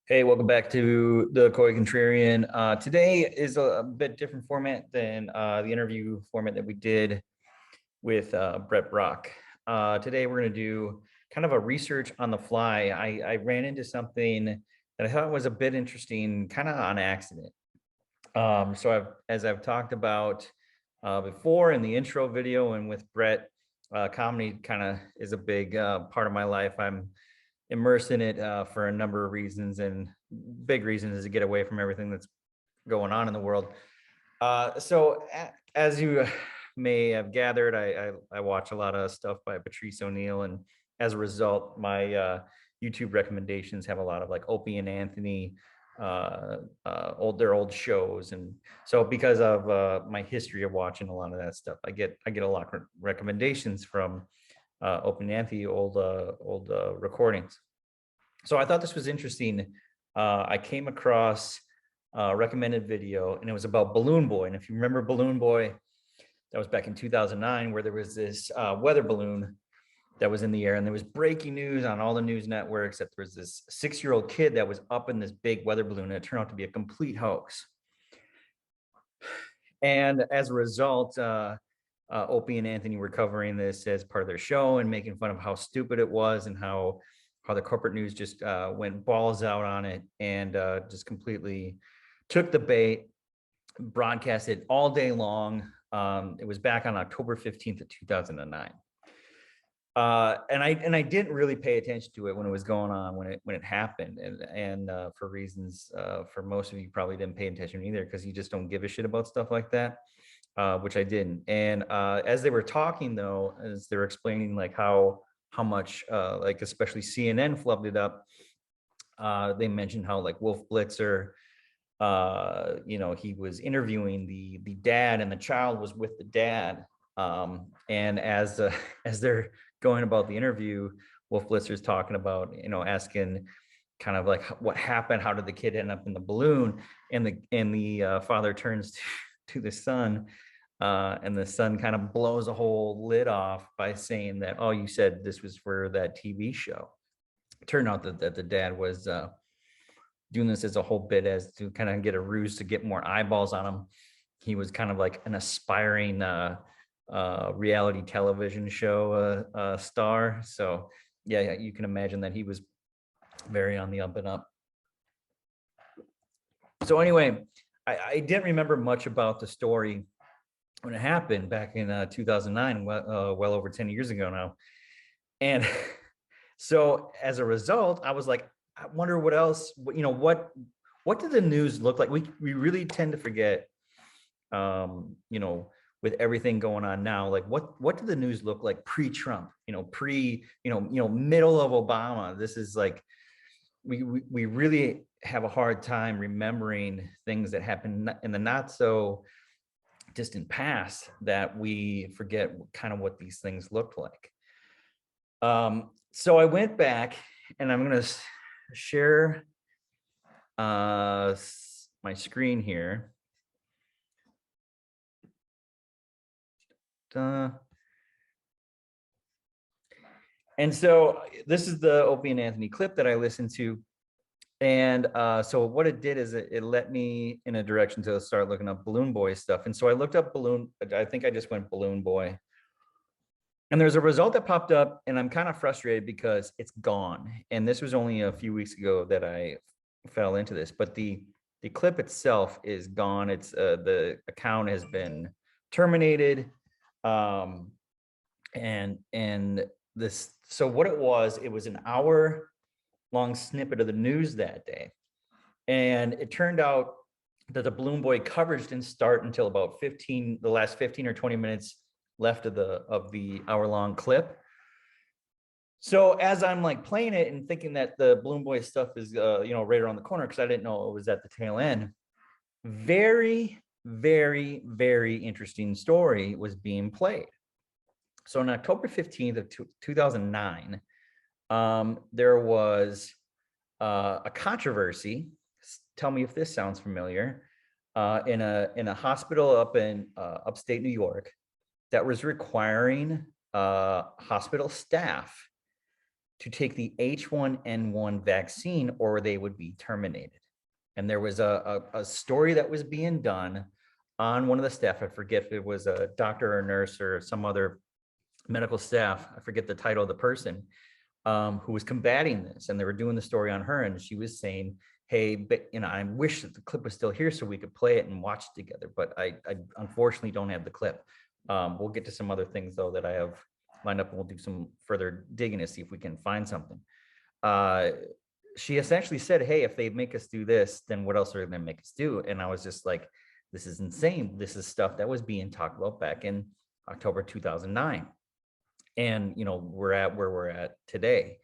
Hey, welcome back to the Coy Contrarian. Today is a bit different format than the interview format that we did with Brett Brock. Today we're going to do kind of a research on the fly. I ran into something that I thought was a bit interesting, kind of on accident. As I've talked about before in the intro video and with Brett, comedy kind of is a big part of my life. I'm immersed in it for a number of reasons, and big reason is to get away from everything that's going on in the world. As you may have gathered, I watch a lot of stuff by Patrice O'Neill, and as a result, my YouTube recommendations have a lot of like Opie and Anthony, their old shows, and so because of my history of watching a lot of that stuff, I get a lot of recommendations from Opie and Anthony old recordings. So I thought this was interesting. I came across a recommended video, and it was about Balloon Boy. And if you remember Balloon Boy, that was back in 2009, where there was this weather balloon that was in the air, and there was breaking news on all the news networks that there was this 6-year-old kid that was up in this big weather balloon, and it turned out to be a complete hoax. And as a result, Opie and Anthony were covering this as part of their show and making fun of how stupid it was and how the corporate news just went balls out on it and just completely took the bait, broadcast it all day long. It was back on October 15th of 2009. And I didn't really pay attention to it when it was going on, when it happened, and for reasons for most of you probably didn't pay attention either, because you just don't give a shit about stuff like that, which I didn't. And as they were talking, though, as they were explaining like how much like especially CNN flubbed it up, they mentioned how like Wolf Blitzer, he was interviewing the dad, and the child was with the dad. And as they're going about the interview, Wolf Blitzer's talking about, asking kind of like what happened, how did the kid end up in the balloon, and the father turns to the son, and the son kind of blows a whole lid off by saying that, oh, you said this was for that TV show. It turned out that the dad was doing this as a whole bit, as to kind of get a ruse to get more eyeballs on him. He was kind of like an aspiring reality television show star. So yeah, you can imagine that he was very on the up and up. So anyway, I didn't remember much about the story when it happened back in 2009, well over 10 years ago now. And so as a result, I was like, I wonder what else, what did the news look like? We really tend to forget, with everything going on now, like what did the news look like pre-Trump, middle of Obama? This is like, we really have a hard time remembering things that happened in the not so distant past, that we forget kind of what these things looked like. So I went back, and I'm going to share my screen here. And so this is the Opie and Anthony clip that I listened to. And so what it did is it let me in a direction to start looking up Balloon Boy stuff. And so I looked up I think I just went Balloon Boy. And there's a result that popped up, and I'm kind of frustrated because it's gone. And this was only a few weeks ago that I fell into this, but the clip itself is gone. It's the account has been terminated. And this, so what it was an hour long snippet of the news that day. And it turned out that the Balloon Boy coverage didn't start until about the last 15 or 20 minutes left of the hour-long clip. So as I'm like playing it and thinking that the Balloon Boy stuff is right around the corner, because I didn't know it was at the tail end, very, very, very interesting story was being played. So on October 15th of 2009, there was a controversy. Tell me if this sounds familiar. In a hospital up in upstate New York, that was requiring hospital staff to take the H1N1 vaccine or they would be terminated. And there was a story that was being done on one of the staff. I forget if it was a doctor or a nurse or some other medical staff. I forget the title of the person who was combating this. And they were doing the story on her. And she was saying, hey, but, I wish that the clip was still here so we could play it and watch it together. But I unfortunately don't have the clip. We'll get to some other things, though, that I have lined up, and we'll do some further digging to see if we can find something. She essentially said, hey, if they make us do this, then what else are they going to make us do? And I was just like, this is insane. This is stuff that was being talked about back in October 2009. And, we're at where we're at today.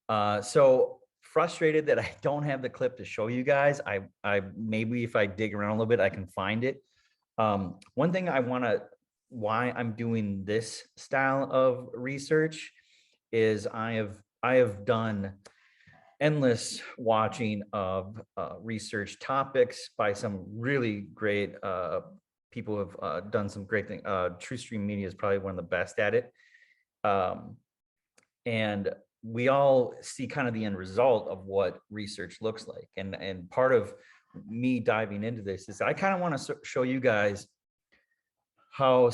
So frustrated that I don't have the clip to show you guys. I maybe if I dig around a little bit, I can find it. One thing why I'm doing this style of research is I have done endless watching of research topics by some really great people who have done some great things. TrueStream Media is probably one of the best at it. And we all see kind of the end result of what research looks like. And part of me diving into this is I kind of want to show you guys how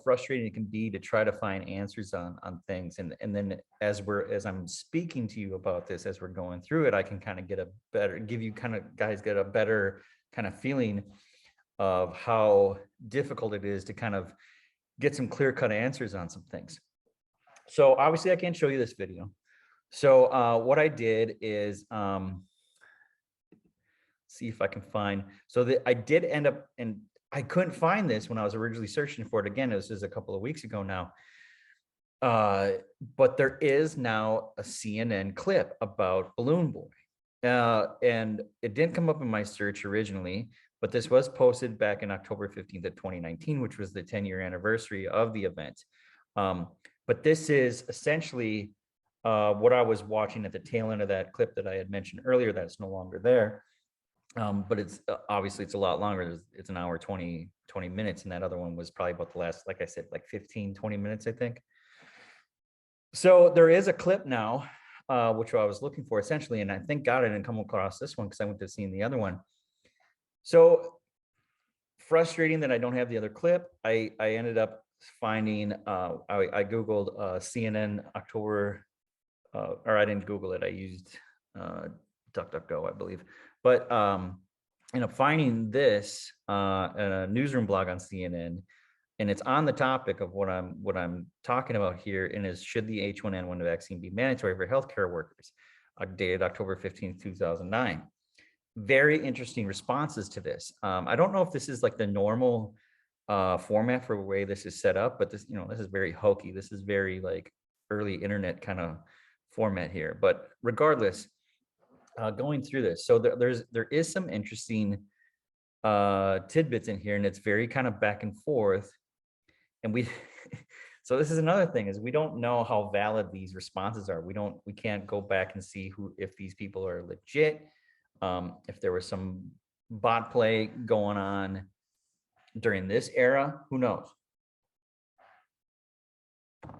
frustrating it can be to try to find answers on things. And then as I'm speaking to you about this, as we're going through it, I can kind of get a better kind of feeling of how difficult it is to kind of get some clear-cut answers on some things. So obviously I can't show you this video. So what I did is see if I can find, I did end up, and I couldn't find this when I was originally searching for it. Again, this is a couple of weeks ago now. But there is now a CNN clip about Balloon Boy. And it didn't come up in my search originally, but this was posted back in October 15th of 2019, which was the 10-year anniversary of the event. But this is essentially what I was watching at the tail end of that clip that I had mentioned earlier that's no longer there. But it's obviously it's a lot longer. It's an hour, 20 minutes. And that other one was probably about the last, like I said, like 15, 20 minutes, I think. So there is a clip now, which I was looking for essentially. And I thank God I didn't come across this one because I went to see the other one. So frustrating that I don't have the other clip. I ended up finding, I Googled CNN October, or I didn't Google it. I used DuckDuckGo, I believe. But end up finding this in a newsroom blog on CNN, and it's on the topic of what I'm talking about here, and is should the H1N1 vaccine be mandatory for healthcare workers? Dated October 15th, 2009. Very interesting responses to this. I don't know if this is like the normal format for the way this is set up, but this is very hokey. This is very like early internet kind of format here. But regardless, going through this, so there is some interesting tidbits in here, and it's very kind of back and forth. And so this is another thing, is we don't know how valid these responses are. We can't go back and see if these people are legit, if there was some bot play going on during this era, who knows?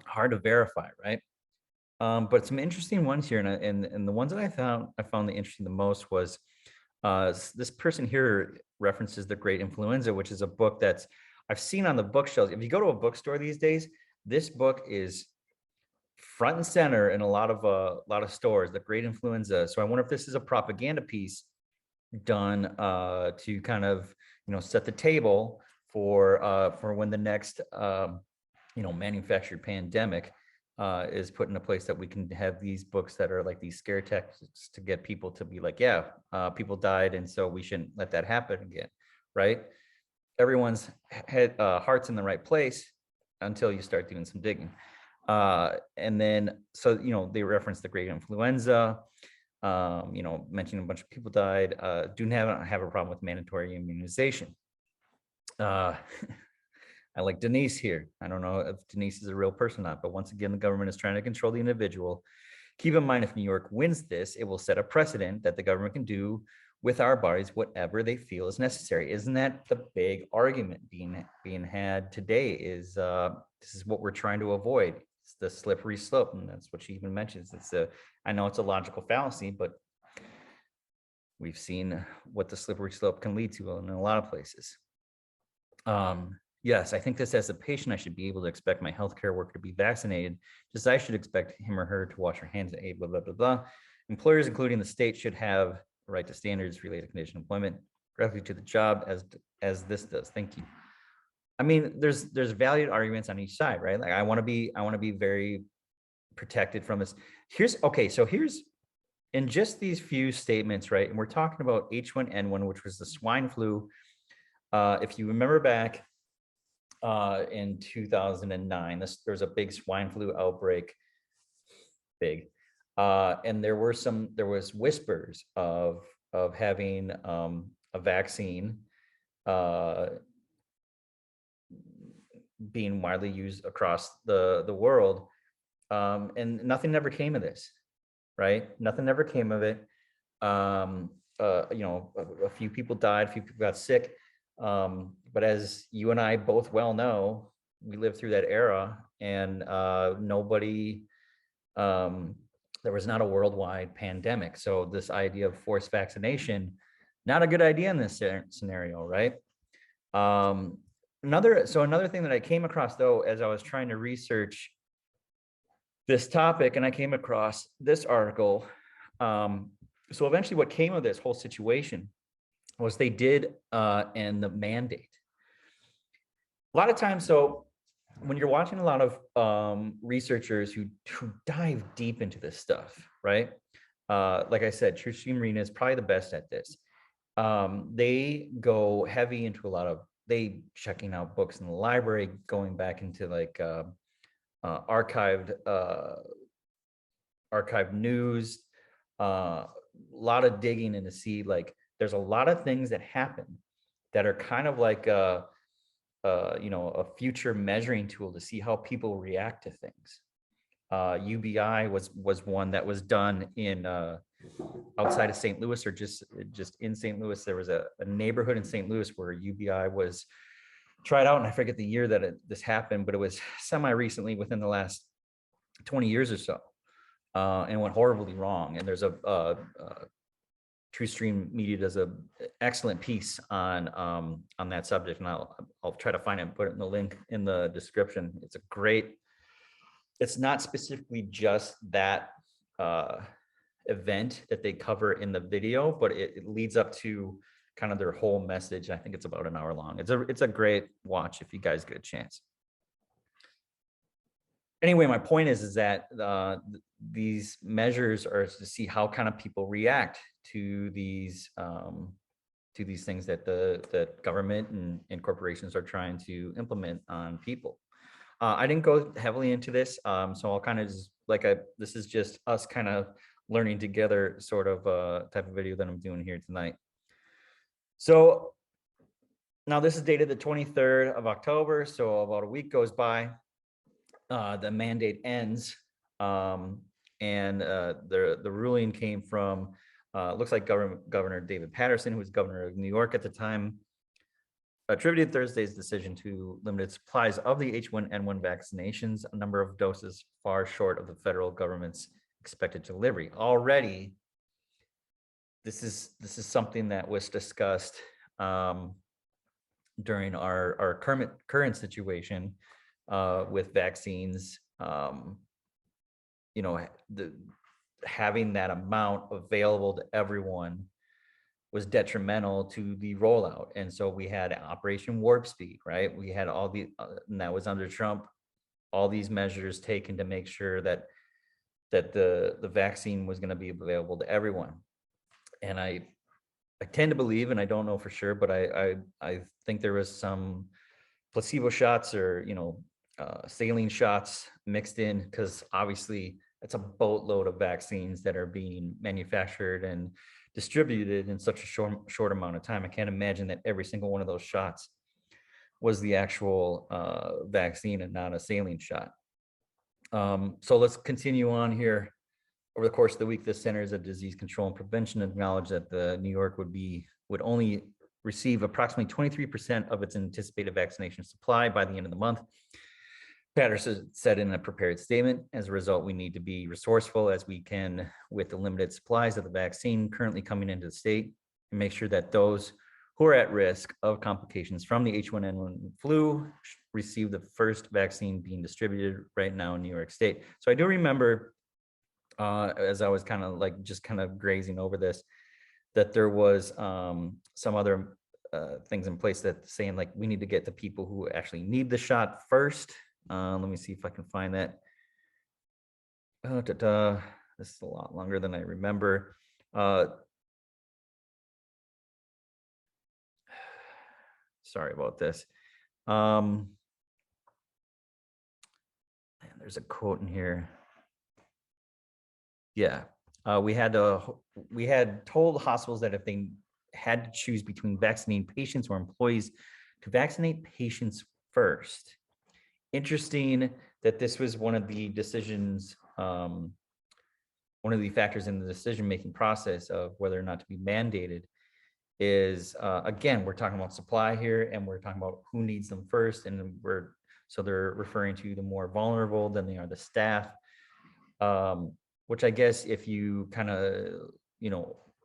Hard to verify, right? But some interesting ones here, and the ones that I found the interesting the most was this person here references The Great Influenza, which is a book that's I've seen on the bookshelves. If you go to a bookstore these days, this book is front and center in a lot of stores. The Great Influenza. So I wonder if this is a propaganda piece done to kind of set the table for when the next manufactured pandemic is put into place, that we can have these books that are like these scare tactics to get people to be like, yeah, people died, and so we shouldn't let that happen again, right? Everyone's heart's in the right place until you start doing some digging. And then, so, they reference the Great Influenza, mentioning a bunch of people died, do not have a problem with mandatory immunization. I like Denise here. I don't know if Denise is a real person or not, but once again, the government is trying to control the individual. Keep in mind, if New York wins this, it will set a precedent that the government can do with our bodies whatever they feel is necessary. Isn't that the big argument being had today? Is this is what we're trying to avoid? It's the slippery slope, and that's what she even mentions. I know it's a logical fallacy, but we've seen what the slippery slope can lead to in a lot of places. Yes, I think this as a patient, I should be able to expect my healthcare worker to be vaccinated, just as I should expect him or her to wash her hands at blah, blah, blah, blah. Employers, including the state, should have a right to standards related to condition of employment directly to the job as this does. Thank you. I mean, there's valid arguments on each side, right? Like I want to be very protected from this. Here's in just these few statements, right? And we're talking about H1N1, which was the swine flu. If you remember back in 2009, there's a big swine flu outbreak, and there was whispers of having a vaccine being widely used across the world, and nothing ever came of this, right? Nothing ever came of it. A few people died, a few people got sick, but as you and I both well know, we lived through that era, and there was not a worldwide pandemic. So this idea of forced vaccination, not a good idea in this scenario, right? Another thing that I came across, though, as I was trying to research this topic, and I came across this article. So eventually what came of this whole situation was they did end the mandate. A lot of times, so when you're watching a lot of researchers who dive deep into this stuff, right? Like I said, True Stream Arena is probably the best at this. They go heavy into they checking out books in the library, going back into like archived news, a lot of digging in to see, like, there's a lot of things that happen that are kind of like a future measuring tool to see how people react to things. UBI was one that was done in outside of St. Louis, or just in St. Louis. There was a neighborhood in St. Louis where UBI was tried out, and I forget the year that this happened, but it was semi-recently, within the last 20 years or so, and went horribly wrong. And there's a True Stream Media does a excellent piece on that subject, and I'll try to find it and put it in the link in the description. It's not specifically just that event that they cover in the video, but it leads up to kind of their whole message. I think it's about an hour long. It's a great watch if you guys get a chance. Anyway, my point is that these measures are to see how kind of people react to these things that the government and corporations are trying to implement on people. I didn't go heavily into this, so I'll kind of just this is just us kind of learning together sort of type of video that I'm doing here tonight. So now this is dated the 23rd of October, so about a week goes by. The mandate ends, and the ruling came from looks like Governor David Patterson, who was governor of New York at the time, attributed Thursday's decision to limited supplies of the H1N1 vaccinations, a number of doses far short of the federal government's expected delivery. Already, this is something that was discussed during our current situation with vaccines. Having that amount available to everyone was detrimental to the rollout. And so we had Operation Warp Speed, right? We had all and that was under Trump, all these measures taken to make sure that the vaccine was going to be available to everyone. And I tend to believe, and I don't know for sure, but I think there was some placebo shots or saline shots mixed in, because obviously it's a boatload of vaccines that are being manufactured and distributed in such a short amount of time. I can't imagine that every single one of those shots was the actual vaccine and not a saline shot. So let's continue on here. Over the course of the week, the Centers of Disease Control and Prevention acknowledged that the New York would only receive approximately 23% of its anticipated vaccination supply by the end of the month. Patterson said in a prepared statement, as a result, we need to be resourceful as we can with the limited supplies of the vaccine currently coming into the state and make sure that those who are at risk of complications from the H1N1 flu receive the first vaccine being distributed right now in New York State. So I do remember, as I was kind of like just kind of grazing over this, that there was some other things in place that saying like we need to get the people who actually need the shot first. Let me see if I can find that. This is a lot longer than I remember. Sorry about this. Man, there's a quote in here. Yeah, we had told hospitals that if they had to choose between vaccinating patients or employees, to vaccinate patients first. Interesting that this was one of the decisions, one of the factors in the decision-making process of whether or not to be mandated is, again, we're talking about supply here and we're talking about who needs them first. And so they're referring to the more vulnerable than they are the staff, which I guess if you kind of,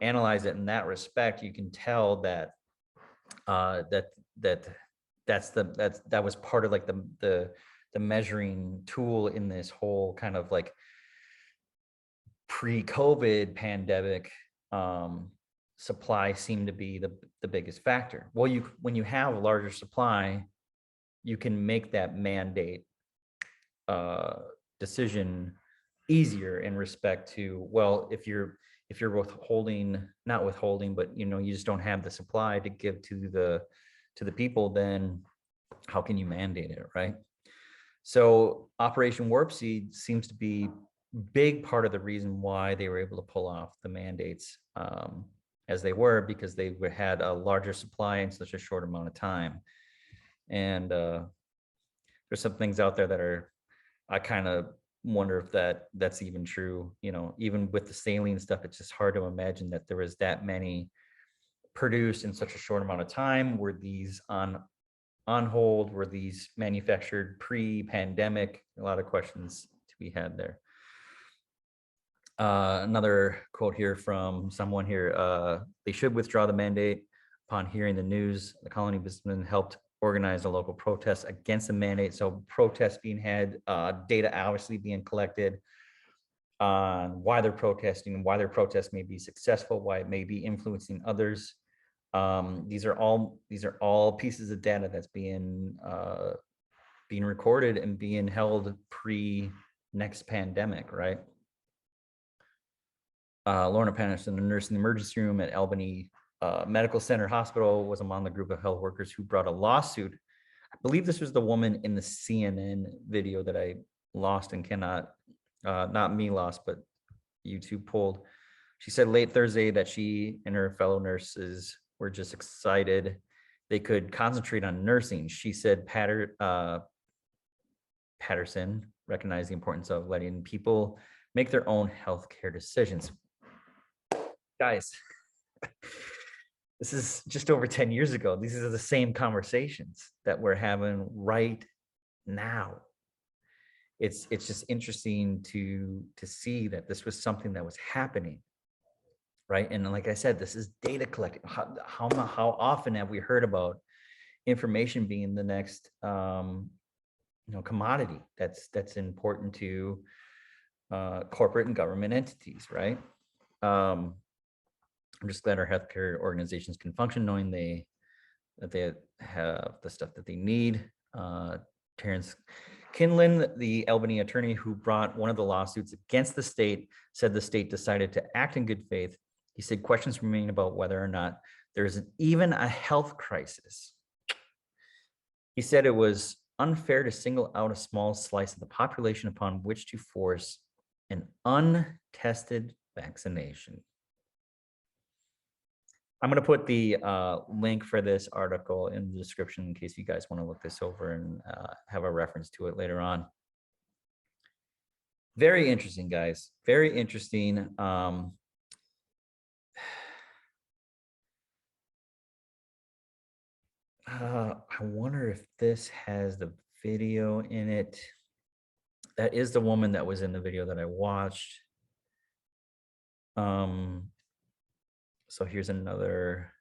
analyze it in that respect, you can tell that that was part of like the measuring tool in this whole kind of like pre-COVID pandemic. Supply seemed to be the biggest factor. Well, when you have a larger supply, you can make that mandate decision easier in respect to, well, if you're not withholding, but you just don't have the supply to give to the people, then how can you mandate it, right? So Operation Warp Speed seems to be big part of the reason why they were able to pull off the mandates as they were, because they had a larger supply in such a short amount of time. And there's some things out there that I kind of wonder if that's even true. Even with the saline stuff, it's just hard to imagine that there was that many produced in such a short amount of time. Were these on hold? Were these manufactured pre-pandemic? A lot of questions to be had there. Another quote here from someone here. They should withdraw the mandate. Upon hearing the news, the colony businessmen helped organize a local protest against the mandate. So protests being had, data obviously being collected on why they're protesting, why their protest may be successful, why it may be influencing others. These are all pieces of data that's being recorded and being held pre next pandemic, right? Lorna Patterson, a nurse in the emergency room at Albany Medical Center Hospital, was among the group of health workers who brought a lawsuit. I believe this was the woman in the CNN video that I lost and cannot, not me lost, but YouTube pulled. She said late Thursday that she and her fellow nurses were just excited they could concentrate on nursing. She said Patterson recognized the importance of letting people make their own healthcare decisions. Guys, this is just over 10 years ago. These are the same conversations that we're having right now. It's just interesting to see that this was something that was happening, right? And like I said, this is data collecting. How often have we heard about information being the next commodity that's important to corporate and government entities, right? I'm just glad our healthcare organizations can function knowing that they have the stuff that they need. Terrence Kinlan, the Albany attorney who brought one of the lawsuits against the state, said the state decided to act in good faith. He said questions remain about whether or not there is even a health crisis. He said it was unfair to single out a small slice of the population upon which to force an untested vaccination. I'm going to put the link for this article in the description in case you guys want to look this over and have a reference to it later on. Very interesting, guys. Very interesting. I wonder if this has the video in it. That is the woman that was in the video that I watched. So here's another.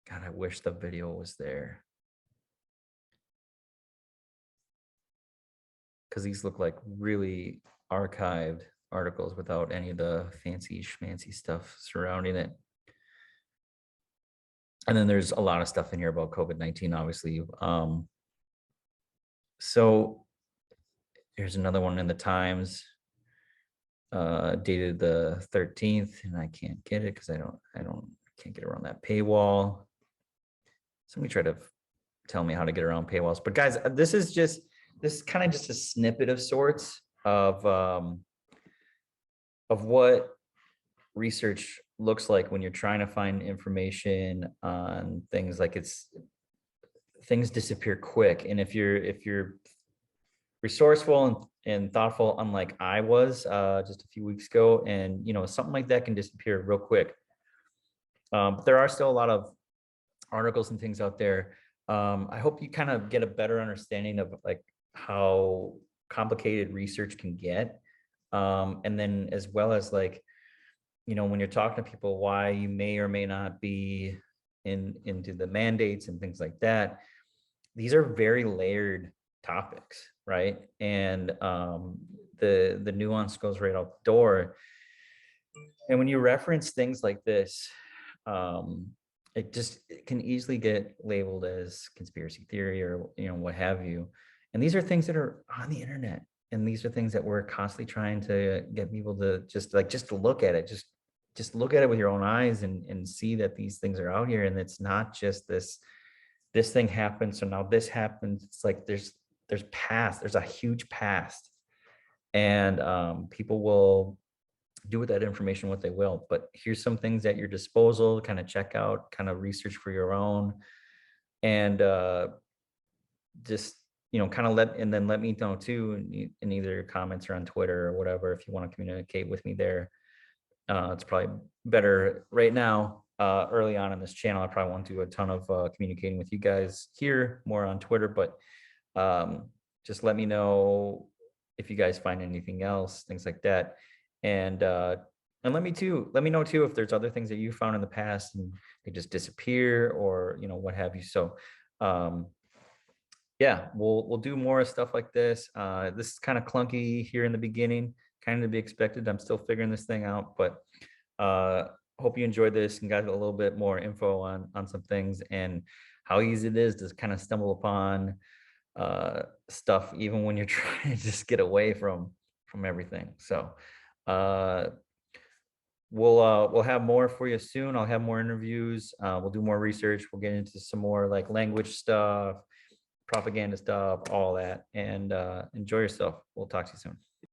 God, I wish the video was there, because these look like really archived articles without any of the fancy schmancy stuff surrounding it. And then there's a lot of stuff in here about COVID-19, obviously. So here's another one in the Times, dated the 13th, and I can't get it because I can't get around that paywall. Somebody try to tell me how to get around paywalls. But guys, this is kind of just a snippet of sorts of what research looks like when you're trying to find information on things. Like, things disappear quick, and if you're resourceful and thoughtful, unlike I was just a few weeks ago, and something like that can disappear real quick. But there are still a lot of articles and things out there. I hope you kind of get a better understanding of like how complicated research can get, and then as well as like, when you're talking to people, why you may or may not be into the mandates and things like that. These are very layered topics, right? And the nuance goes right out the door. And when you reference things like this, it can easily get labeled as conspiracy theory or what have you. And these are things that are on the internet, and these are things that we're constantly trying to get people to just look at it, just look at it with your own eyes and see that these things are out here, and it's not just this thing happened, so now this happens. It's like there's a huge past, and people will do with that information what they will. But here's some things at your disposal, kind of check out, kind of research for your own, and just kind of let me know too in either your comments or on Twitter or whatever, if you want to communicate with me there. It's probably better right now. Early on in this channel, I probably won't do a ton of communicating with you guys here, more on Twitter, but just let me know if you guys find anything else, things like that. And let me know too if there's other things that you found in the past and they just disappear, or what have you. So yeah, we'll do more stuff like this. This is kind of clunky here in the beginning, kind of to be expected. I'm still figuring this thing out, but hope you enjoyed this and got a little bit more info on some things and how easy it is to kind of stumble upon stuff, even when you're trying to just get away from everything. So we'll have more for you soon. I'll have more interviews. We'll do more research. We'll get into some more like language stuff, propaganda stuff, all that. And enjoy yourself. We'll talk to you soon.